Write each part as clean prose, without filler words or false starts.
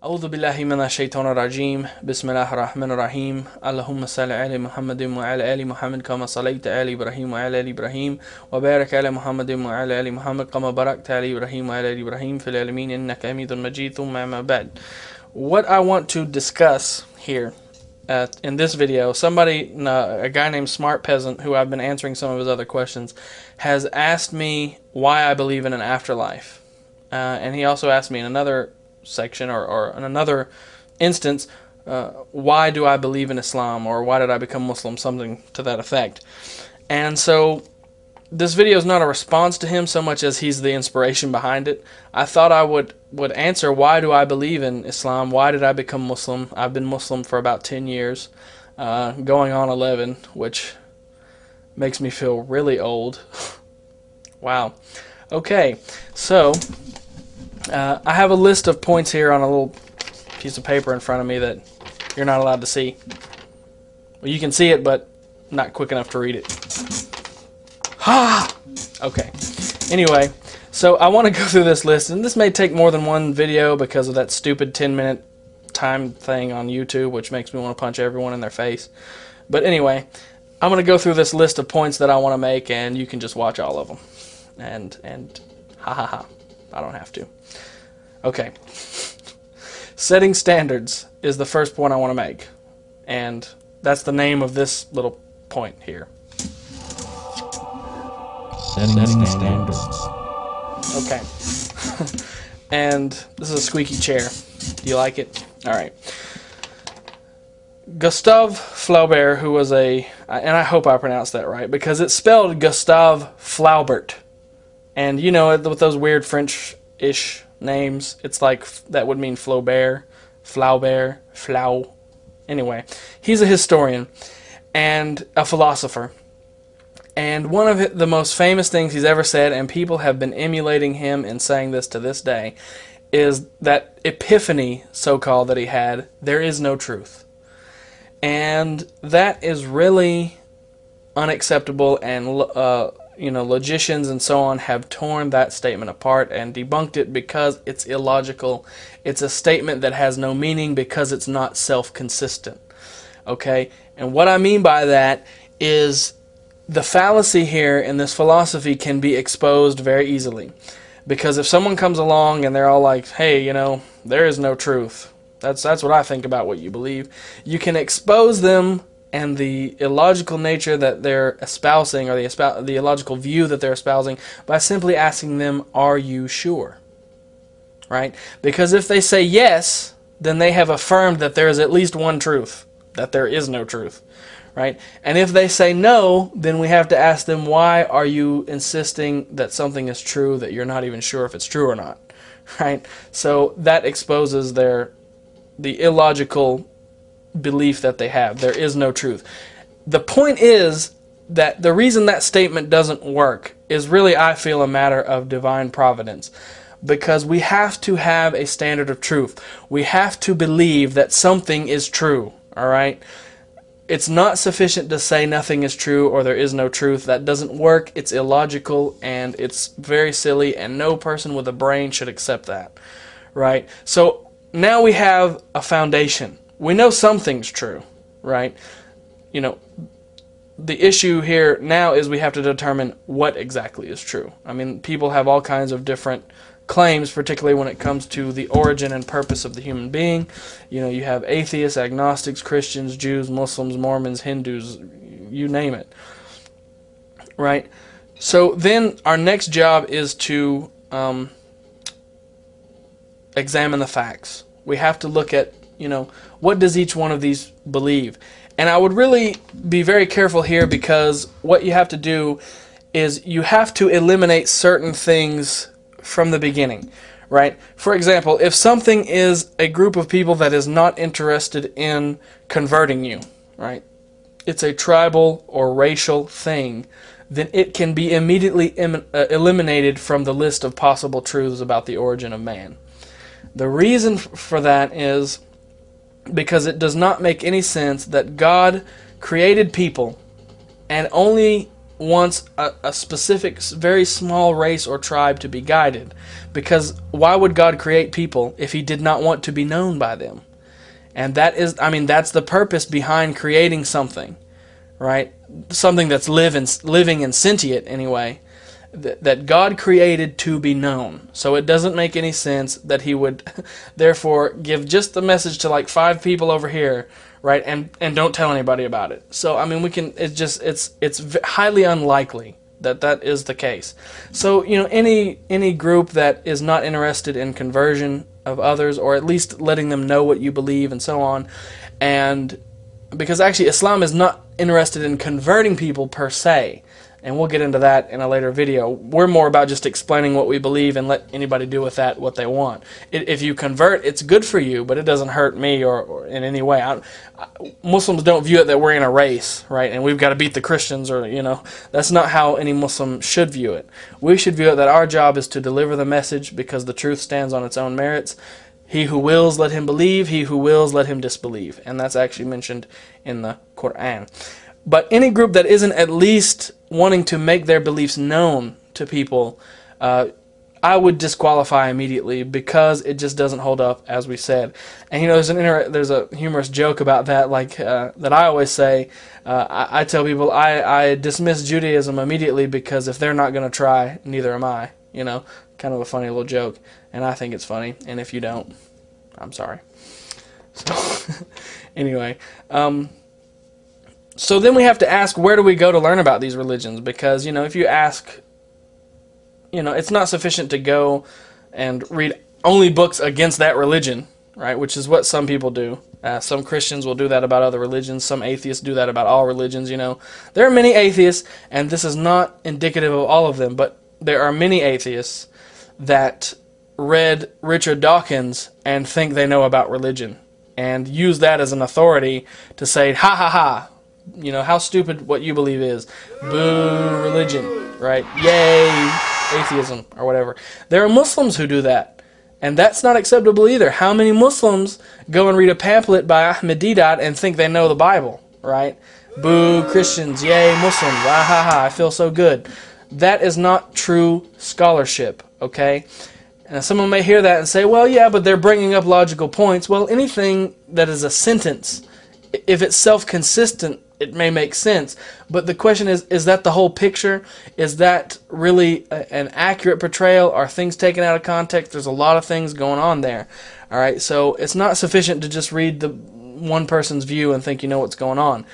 أعوذ بالله من الشيطان الرجيم بسم الله الرحمن الرحيم اللهم صل على محمد وعلى آل محمد كما صليت على إبراهيم وعلى آل إبراهيم وبارك على محمد وعلى آل محمد كما باركت على إبراهيم وعلى آل إبراهيم في العالمين إنك حميد مجيد ثم أما بعد. What I want to discuss here in this video, a guy named Smart Peasant, who I've been answering some of his other questions, has asked me why I believe in an afterlife. And he also asked me in another section or in another instance, why do I believe in Islam, or why did I become Muslim, something to that effect. And so this video is not a response to him so much as he's the inspiration behind it. I thought I would answer, why do I believe in Islam, why did I become Muslim. I've been Muslim for about 10 years, going on 11, which makes me feel really old. Wow. Okay, so I have a list of points here on a little piece of paper in front of me that you're not allowed to see. Well, you can see it, but not quick enough to read it. Ha! Okay. Anyway, so I want to go through this list, and this may take more than one video because of that stupid 10-minute time thing on YouTube, which makes me want to punch everyone in their face. But anyway, I'm going to go through this list of points that I want to make, and you can just watch all of them. And ha ha ha. I don't have to. Okay. Setting standards is the first point I want to make. And that's the name of this little point here. Setting standards. Okay. And this is a squeaky chair. Do you like it? Alright. Gustave Flaubert, who was and I hope I pronounced that right, because it's spelled Gustave Flaubert. And you know, with those weird French-ish names, it's like, that would mean Flaubert, Flaubert, Flau. Anyway, he's a historian and a philosopher. And one of the most famous things he's ever said, and people have been emulating him in saying this to this day, is that epiphany, so-called, that he had, there is no truth. And that is really unacceptable, and logicians and so on have torn that statement apart and debunked it because it's illogical. It's a statement that has no meaning because it's not self-consistent. Okay? And what I mean by that is the fallacy here in this philosophy can be exposed very easily. Because if someone comes along and they're all like, hey, there is no truth. That's what I think about what you believe. You can expose them and the illogical nature that they're espousing, or the illogical view that they're espousing, by simply asking them, are you sure? Right? Because if they say yes, then they have affirmed that there is at least one truth, that there is no truth. Right? And if they say no, then we have to ask them, why are you insisting that something is true that you're not even sure if it's true or not? Right? So that exposes the illogical belief that they have. There is no truth. The point is that the reason that statement doesn't work is really, I feel, a matter of divine providence. Because we have to have a standard of truth. We have to believe that something is true. Alright? It's not sufficient to say nothing is true or there is no truth. That doesn't work. It's illogical and it's very silly, and no person with a brain should accept that. Right? So now we have a foundation. We know something's true, right? The issue here now is we have to determine what exactly is true. I mean, people have all kinds of different claims, particularly when it comes to the origin and purpose of the human being. You have atheists, agnostics, Christians, Jews, Muslims, Mormons, Hindus, you name it. Right? So then our next job is to examine the facts. We have to look at, what does each one of these believe? And I would really be very careful here, because what you have to do is you have to eliminate certain things from the beginning, right? For example, if something is a group of people that is not interested in converting you, right? It's a tribal or racial thing, then it can be immediately eliminated from the list of possible truths about the origin of man. The reason for that is because it does not make any sense that God created people and only wants a specific, very small race or tribe to be guided. Because why would God create people if he did not want to be known by them? And that is, I mean, that's the purpose behind creating something, right? Something that's living and sentient anyway, that God created to be known. So it doesn't make any sense that he would therefore give just the message to like 5 people over here, right, and don't tell anybody about it. So I mean, it's highly unlikely that that is the case. So, you know, any group that is not interested in conversion of others, or at least letting them know what you believe and so on, and because actually Islam is not interested in converting people per se, and we'll get into that in a later video. We're more about just explaining what we believe and let anybody do with that what they want. If you convert, it's good for you, but it doesn't hurt me or in any way. Muslims don't view it that we're in a race, right, and we've got to beat the Christians, or, you know, that's not how any Muslim should view it. We should view it that our job is to deliver the message because the truth stands on its own merits. He who wills, let him believe. He who wills, let him disbelieve. And that's actually mentioned in the Quran. But any group that isn't at least wanting to make their beliefs known to people, I would disqualify immediately, because it just doesn't hold up, as we said. And you know, there's a humorous joke about that, like that I always say. I tell people I dismiss Judaism immediately, because if they're not going to try, neither am I. You know, kind of a funny little joke, and I think it's funny. And if you don't, I'm sorry. So anyway. So then we have to ask, where do we go to learn about these religions? Because, you know, if you ask, you know, it's not sufficient to go and read only books against that religion, right, which is what some people do. Some Christians will do that about other religions. Some atheists do that about all religions, you know. There are many atheists, and this is not indicative of all of them, but there are many atheists that read Richard Dawkins and think they know about religion, and use that as an authority to say, ha ha ha, you know, how stupid what you believe is. Boo religion, right? Yay atheism, or whatever. There are Muslims who do that, and that's not acceptable either. How many Muslims go and read a pamphlet by Ahmed Deedat and think they know the Bible, right? Boo Christians, yay Muslims, ah ha ha, I feel so good. That is not true scholarship, okay? And someone may hear that and say, well, yeah, but they're bringing up logical points. Well, anything that is a sentence, if it's self-consistent, it may make sense. But the question is that the whole picture? Is that really an accurate portrayal? Are things taken out of context? There's a lot of things going on there. All right, so it's not sufficient to just read the one person's view and think you know what's going on.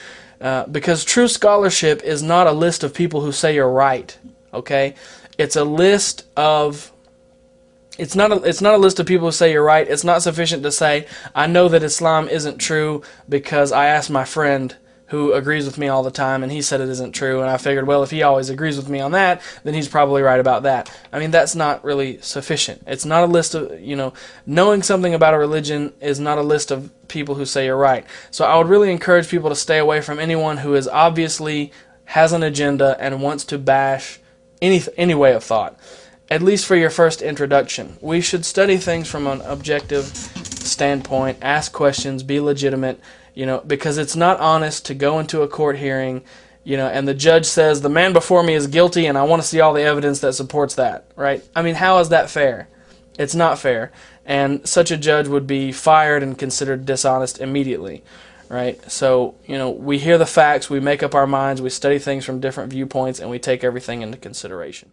Because true scholarship is not a list of people who say you're right. Okay? It's a list of... It's not a list of people who say you're right. It's not sufficient to say, I know that Islam isn't true because I asked my friend who agrees with me all the time and he said it isn't true, and I figured, well, if he always agrees with me on that, then he's probably right about that. I mean, that's not really sufficient. It's not a list of, you know, knowing something about a religion is not a list of people who say you're right. So I would really encourage people to stay away from anyone who is obviously has an agenda and wants to bash any way of thought. At least for your first introduction. We should study things from an objective standpoint, ask questions, be legitimate, you know, because it's not honest to go into a court hearing, you know, and the judge says, the man before me is guilty and I want to see all the evidence that supports that, right? I mean, how is that fair? It's not fair. And such a judge would be fired and considered dishonest immediately, right? So, you know, we hear the facts, we make up our minds, we study things from different viewpoints, and we take everything into consideration.